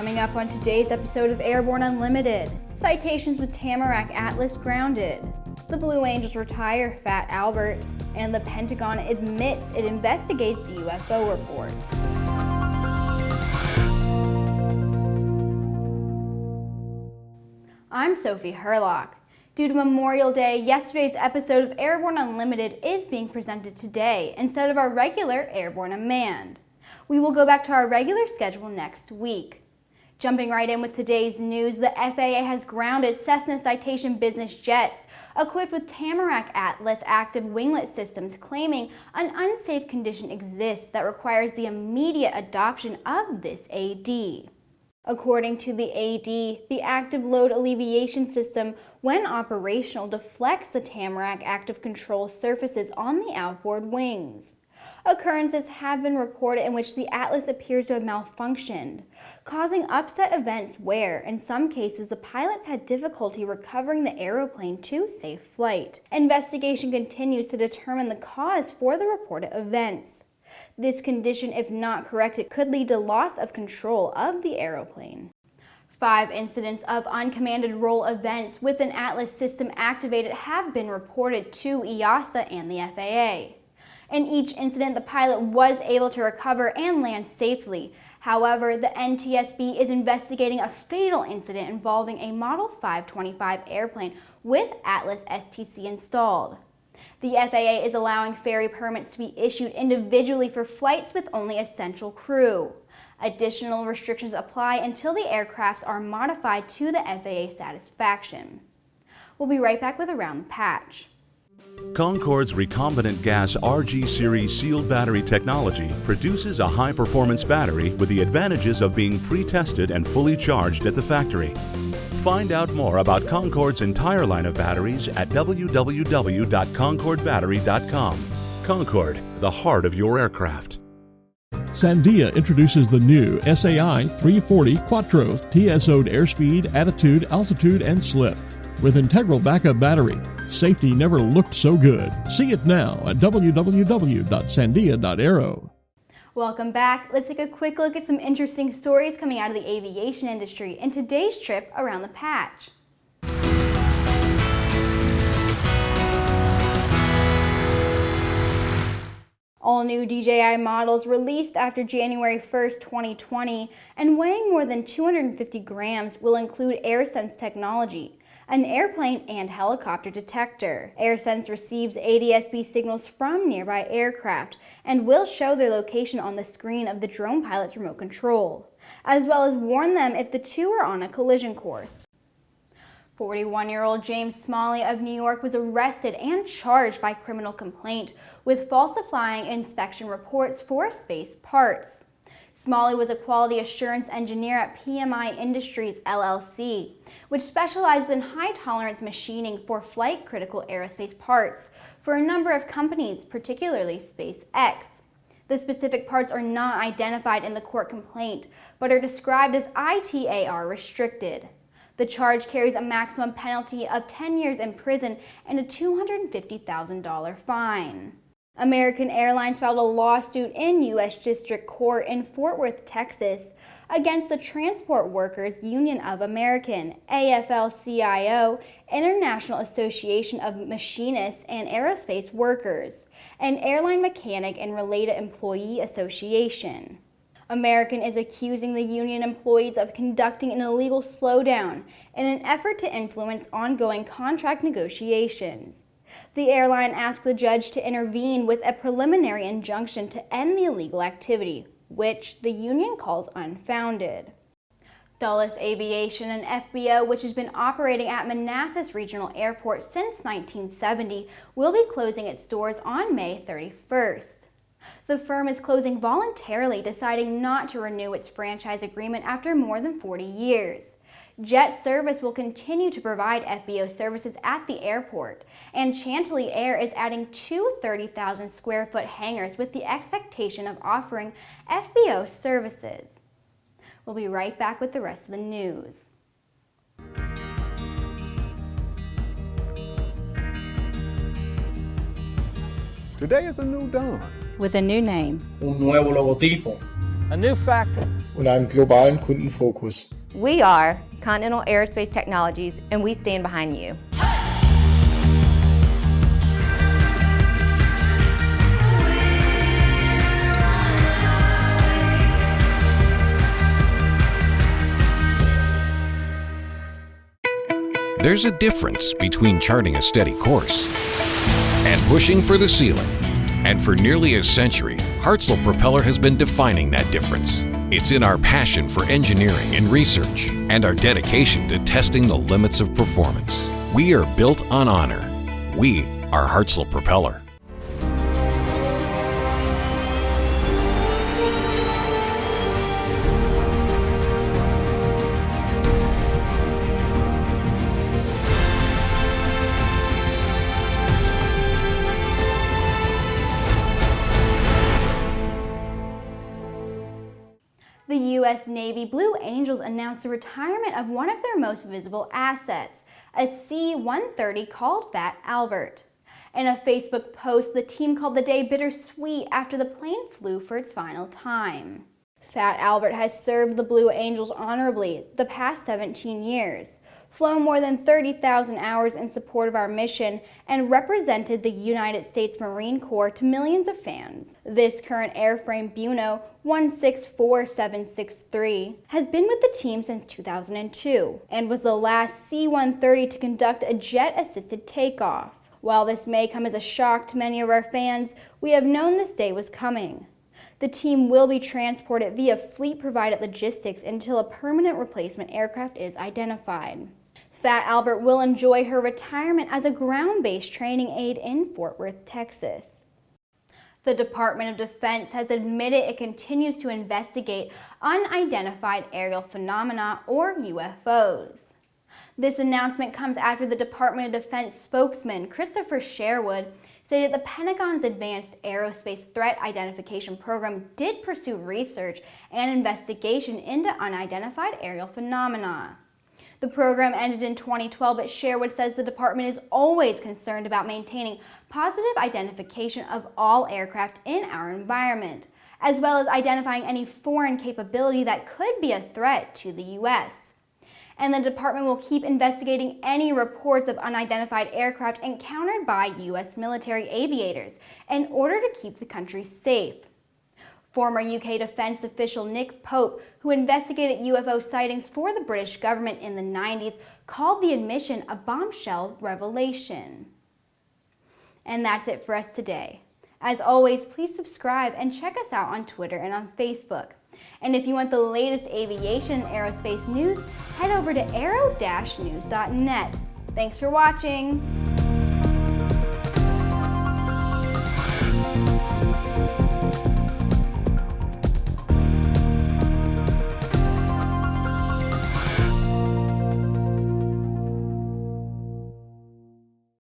Coming up on today's episode of Airborne Unlimited, citations with Tamarack Atlas grounded, the Blue Angels retire Fat Albert, and the Pentagon admits it investigates UFO reports. I'm Sophie Hurlock. Due to Memorial Day, yesterday's episode of Airborne Unlimited is being presented today instead of our regular Airborne Unmanned. We will go back to our regular schedule next week. Jumping right in with today's news, the FAA has grounded Cessna Citation business jets equipped with Tamarack Atlas active winglet systems, claiming an unsafe condition exists that requires the immediate adoption of this AD. According to the AD, the active load alleviation system, when operational, deflects the Tamarack active control surfaces on the outboard wings. Occurrences have been reported in which the Atlas appears to have malfunctioned, causing upset events where, in some cases, the pilots had difficulty recovering the aeroplane to safe flight. Investigation continues to determine the cause for the reported events. This condition, if not corrected, could lead to loss of control of the aeroplane. 5 incidents of uncommanded roll events with an Atlas system activated have been reported to EASA and the FAA. In each incident, the pilot was able to recover and land safely. However, the NTSB is investigating a fatal incident involving a Model 525 airplane with Atlas STC installed. The FAA is allowing ferry permits to be issued individually for flights with only essential crew. Additional restrictions apply until the aircrafts are modified to the FAA satisfaction. We'll be right back with Around the Patch. Concorde's recombinant gas RG series sealed battery technology produces a high-performance battery with the advantages of being pre-tested and fully charged at the factory. Find out more about Concorde's entire line of batteries at www.concordebattery.com. Concorde, the heart of your aircraft. Sandia introduces the new SAI 340 Quattro TSO'd airspeed, attitude, altitude, and slip. With integral backup battery, safety never looked so good. See it now at www.sandia.aero. Welcome back. Let's take a quick look at some interesting stories coming out of the aviation industry in today's trip Around the Patch. All new DJI models released after January 1st, 2020 and weighing more than 250 grams will include AirSense technology, an airplane and helicopter detector. AirSense receives ADS-B signals from nearby aircraft and will show their location on the screen of the drone pilot's remote control, as well as warn them if the two are on a collision course. 41-year-old James Smalley of New York was arrested and charged by criminal complaint with falsifying inspection reports for space parts. Smalley was a quality assurance engineer at PMI Industries, LLC, which specializes in high-tolerance machining for flight-critical aerospace parts for a number of companies, particularly SpaceX. The specific parts are not identified in the court complaint, but are described as ITAR restricted. The charge carries a maximum penalty of 10 years in prison and a $250,000 fine. American Airlines filed a lawsuit in U.S. District Court in Fort Worth, Texas, against the Transport Workers Union of American, AFL-CIO, International Association of Machinists and Aerospace Workers, and Airline Mechanic and Related Employee Association. American is accusing the union employees of conducting an illegal slowdown in an effort to influence ongoing contract negotiations. The airline asked the judge to intervene with a preliminary injunction to end the illegal activity, which the union calls unfounded. Dulles Aviation, an FBO which has been operating at Manassas Regional Airport since 1970, will be closing its doors on May 31st. The firm is closing voluntarily, deciding not to renew its franchise agreement after more than 40 years. Jet Service will continue to provide FBO services at the airport, and Chantilly Air is adding 2 30,000 square foot hangars with the expectation of offering FBO services. We'll be right back with the rest of the news. Today is a new dawn. With a new name. Un nuevo logotipo. A new factory. und einem globalen Kundenfokus. We are Continental Aerospace Technologies, and we stand behind you. There's a difference between charting a steady course and pushing for the ceiling. And for nearly a century, Hartzell Propeller has been defining that difference. It's in our passion for engineering and research and our dedication to testing the limits of performance. We are built on honor. We are Hartzell Propeller. The U.S. Navy Blue Angels announced the retirement of one of their most visible assets, a C-130 called Fat Albert. In a Facebook post, the team called the day bittersweet after the plane flew for its final time. Fat Albert has served the Blue Angels honorably the past 17 years, flown more than 30,000 hours in support of our mission, and represented the United States Marine Corps to millions of fans. This current airframe Buno 164763 has been with the team since 2002 and was the last C-130 to conduct a jet-assisted takeoff. While this may come as a shock to many of our fans, we have known this day was coming. The team will be transported via fleet-provided logistics until a permanent replacement aircraft is identified. Fat Albert will enjoy her retirement as a ground-based training aide in Fort Worth, Texas. The Department of Defense has admitted it continues to investigate unidentified aerial phenomena, or UFOs. This announcement comes after the Department of Defense spokesman Christopher Sherwood stated the Pentagon's Advanced Aerospace Threat Identification Program did pursue research and investigation into unidentified aerial phenomena. The program ended in 2012, but Sherwood says the department is always concerned about maintaining positive identification of all aircraft in our environment, as well as identifying any foreign capability that could be a threat to the U.S. And the department will keep investigating any reports of unidentified aircraft encountered by U.S. military aviators in order to keep the country safe. Former UK defense official Nick Pope, who investigated UFO sightings for the British government in the 90s, called the admission a bombshell revelation. And that's it for us today. As always, please subscribe and check us out on Twitter and on Facebook. And if you want the latest aviation and aerospace news, head over to aero-news.net. Thanks for watching.